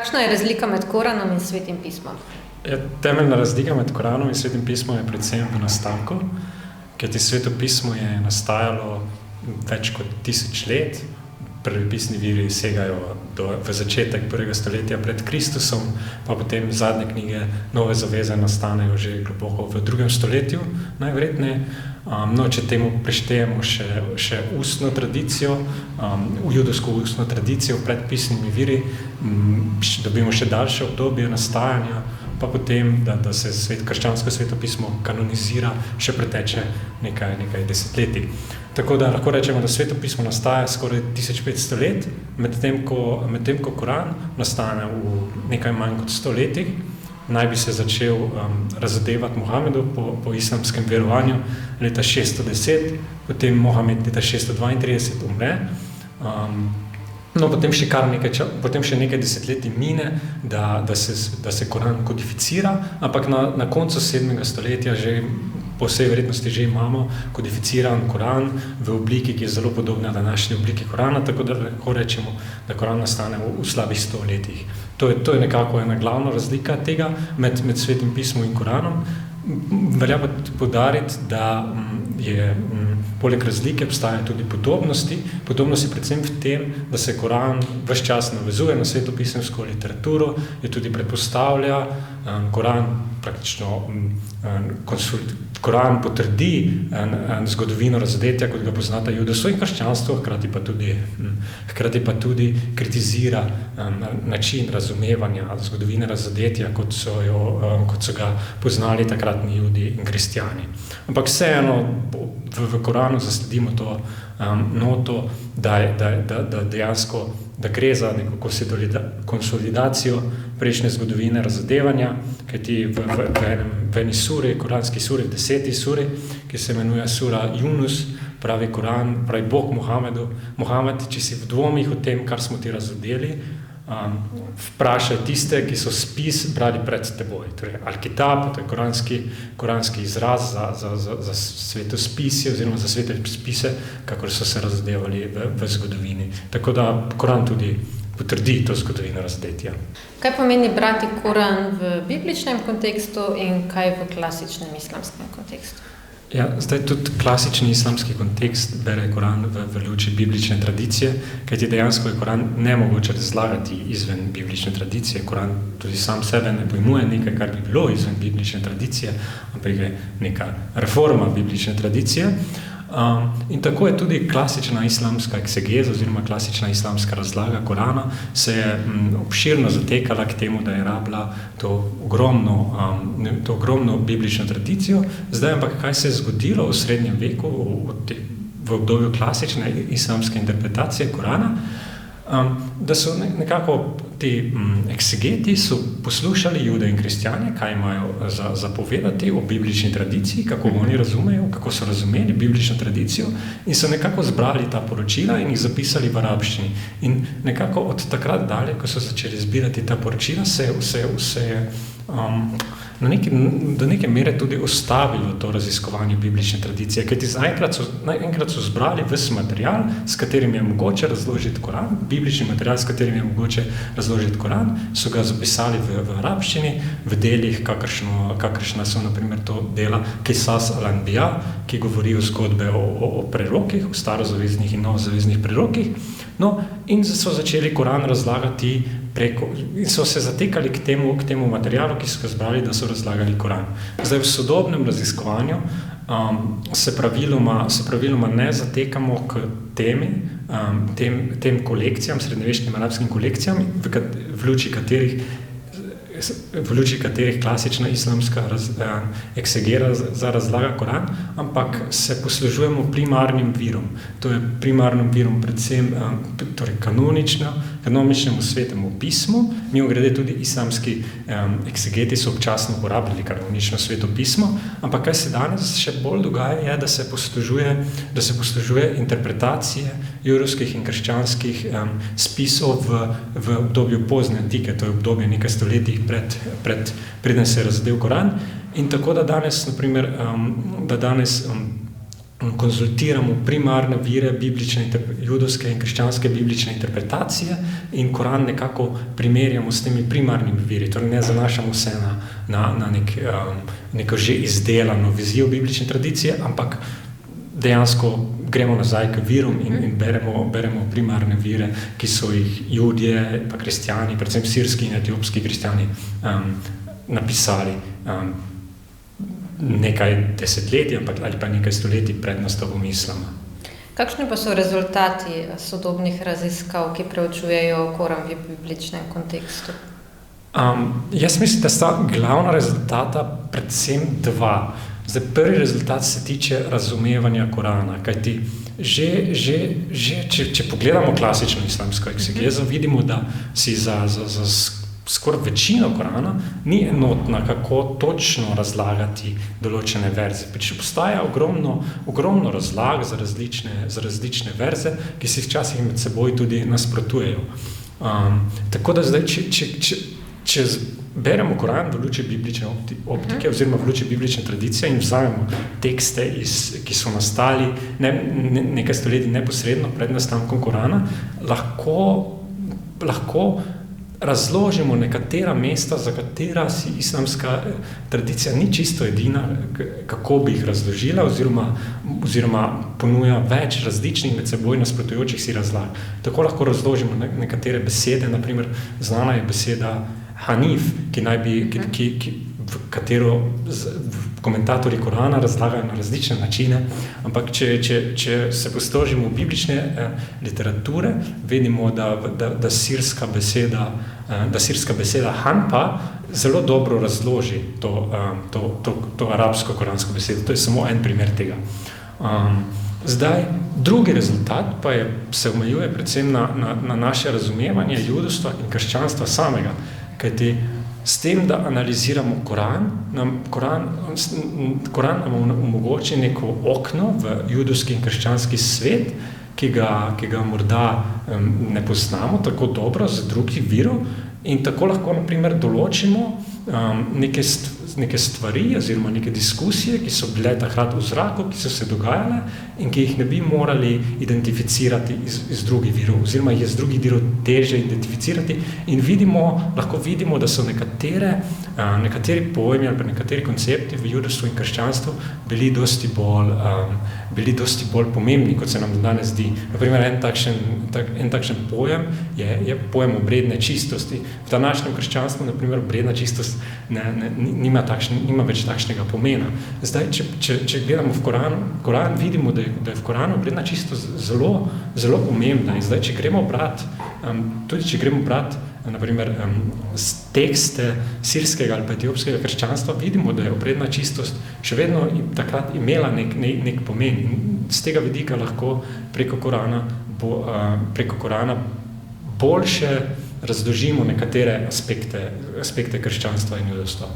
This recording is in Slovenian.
Kakšna je razlika med Koranom in Svetim pismom? Temeljna razlika med Koranom in Svetim pismom je predvsem v nastanku, kajti Sveto pismo je nastajalo več kot 1000 let. Prvopisni viri segajo v začetek 1. stoletja pred Kristusom, pa potem zadnje knjige Nove zaveze nastanejo že globoko v 2. stoletju, najverjetneje. No, če temu prištejemo še ustno tradicijo, judovsko ustno tradicijo pred pisnimi viri, dobimo še daljše obdobje nastajanja, pa potem, da se krščansko svetopismo kanonizira, še preteče nekaj desetletij. Tako da lahko rečemo, da svetopismo nastaja skoraj 1500 let, medtem ko Koran nastane v nekaj manj kot 100 letih. Naj bi se začel razodevati Mohamedu po islamskem verovanju leta 610, potem Mohamed leta 632 umre. No, potem še nekaj desetletij mine, da se Koran kodificira, ampak na koncu 7. stoletja že po vsej verjetnosti že imamo kodificiran Koran v obliki, ki je zelo podobna današnji obliki Korana, tako da lahko rečemo, da Koran nastane v slabih 100 letih. To je nekako ena glavna razlika tega med Svetim pismom in Koranom. Velja pa poudariti, da poleg razlike obstajajo tudi podobnosti. Podobnosti predvsem v tem, da se Koran ves čas navezuje na svetopisemsko literaturo, jo tudi predpostavlja. Koran potrdi zgodovino razodetja, kot ga poznata judovstvo in krščanstvo, hkrati pa tudi kritizira način razumevanja zgodovine razodetja, kot so ga poznali takratni Judi in kristjani. Ampak vseeno v Koranu zasledimo to noto, da dejansko da gre za neko konsolidacijo prejšnje zgodovine razodevanja, kajti v eni suri, koranski suri, 10. suri, ki se imenuje sura Yunus, pravi Koran, pravi Bog Mohamedu: Mohamed, če si v dvomih o tem, kar smo ti razodeli, vprašaj tiste, ki so spis brali pred teboj. Torej, Al-Kitab, to je koranski izraz za svetospisje oziroma za svete spise, kakor so se razodevali v zgodovini. Tako da Koran tudi potrdi to zgodovino razodetja. Kaj pomeni brati Koran v bibličnem kontekstu in kaj v klasičnem islamskem kontekstu? Zdaj tudi klasični islamski kontekst bere Koran v luči biblične tradicije, kajti dejansko je Koran nemogoče razlagati izven biblične tradicije. Koran tudi sam sebe ne pojmuje nekaj, kar bi bilo izven biblične tradicije, ampak je neka reforma biblične tradicije. In tako je tudi klasična islamska eksegeza oziroma klasična islamska razlaga Korana se je obširno zatekala k temu, da je rabila to ogromno biblično tradicijo. Zdaj ampak kaj se je zgodilo v srednjem veku, v obdobju klasične islamske interpretacije Korana, da so nekako ti eksegeti so poslušali Jude in kristjane, kaj imajo za povedati o biblični tradiciji, kako oni razumejo, kako so razumeli biblično tradicijo in so nekako zbrali ta poročila in jih zapisali v arabščini. In nekako od takrat dalje, ko so začeli zbirati ta poročila, se je do neke mere tudi ustavilo to raziskovanje biblične tradicije, kajti enkrat so zbrali ves material, s katerim je mogoče razložiti Koran, biblični material, s katerim je mogoče razložiti Koran, so ga zapisali v arabščini, v delih, kakršna so na primer to dela Qisas al-Anbiya, ki govorijo zgodbe o prerokih, o starozaveznih in novozaveznih prerokih. No, in so začeli Koran razlagati in so se zatekali k temu materialu, ki so ga zbrali, da so razlagali Koran. Zdaj, v sodobnem raziskovanju se praviloma ne zatekamo k tem kolekcijam, srednjeveškim arabskim kolekcijam, v luči katerih klasična islamska eksegera za razlaga Koran, ampak se poslužujemo primarnim virom. To je primarnim virom predvsem kanoničnemu svetemu pismu. Mimogrede tudi islamski eksegeti so občasno uporabljali kanonično sveto pismo, ampak kaj se danes še bolj dogaja je, da se poslužuje interpretacije judovskih in krščanskih spisov v obdobju pozne antike, to je obdobje nekaj stoletij preden se je razodel Koran. In tako, da danes konzultiramo primarne vire judovske in krščanske biblične interpretacije in Koran nekako primerjamo s temi primarnimi viri, torej ne zanašamo se na neko že izdelano vizijo biblične tradicije, ampak dejansko gremo nazaj k virom in beremo primarne vire, ki so jih Judje, pa kristjani, predvsem sirski in etiopski kristjani napisali nekaj desetletij ali pa nekaj stoletij pred nastavom islama. Kakšni pa so rezultati sodobnih raziskav, ki preučujejo Koran v bibličnem kontekstu? Jaz mislim, da sta glavna rezultata predvsem dva. Zdaj, prvi rezultat se tiče razumevanja Korana, kajti če pogledamo klasično islamsko eksegezo, vidimo, da si za skoraj večino Korana ni enotna, kako točno razlagati določene verze. Pač obstaja ogromno razlag za različne verze, ki si včasih med seboj tudi nasprotujejo. Tako da zdaj, če beremo Koran v luči biblične optike oziroma v luči biblične tradicije in vzamemo tekste, ki so nastali nekaj stoletij neposredno pred nastankom Korana, lahko razložimo nekatera mesta, za katera si islamska tradicija ni čisto edina, kako bi jih razložila oziroma ponuja več različnih med seboj nasprotujočih si razlag. Tako lahko razložimo nekatere besede, naprimer znana je beseda Hanif, v katero komentatorji Korana razlagajo na različne načine, ampak če se poslužimo biblične literature, vidimo, da sirska beseda Hanpa zelo dobro razloži to arabsko koransko besedo. To je samo en primer tega. Zdaj, drugi rezultat pa se omejuje predvsem na naše razumevanje judovstva in krščanstva samega. Kajti s tem, da analiziramo Koran nam omogoči neko okno v judovski in krščanski svet, ki ga morda ne poznamo tako dobro z drugih virov in tako lahko, na primer, določimo neke stvari oziroma neke diskusije, ki so bile takrat v zraku, ki so se dogajale in ki jih ne bi morali identificirati iz drugih virov oziroma jih iz drugih virov teže identificirati in lahko vidimo, da so nekateri pojmi ali pa nekateri koncepti v judovstvu in krščanstvu bili dosti bolj pomembni, kot se nam danes zdi. Na primer, en takšen pojem je pojem obredne čistosti. V današnjem krščanstvu, na primer, obredna čistost nima več takšnega pomena. Zdaj, če gledamo v Koran vidimo, da je v Koranu obredna čistost zelo, zelo pomembna. In zdaj, če gremo brati, na primer, tekste sirskega ali pa etiopskega krščanstva, vidimo, da je obredna čistost še vedno takrat imela nek pomen. In z tega vidika lahko preko Korana boljše razložimo nekatere aspekte krščanstva in judovstva.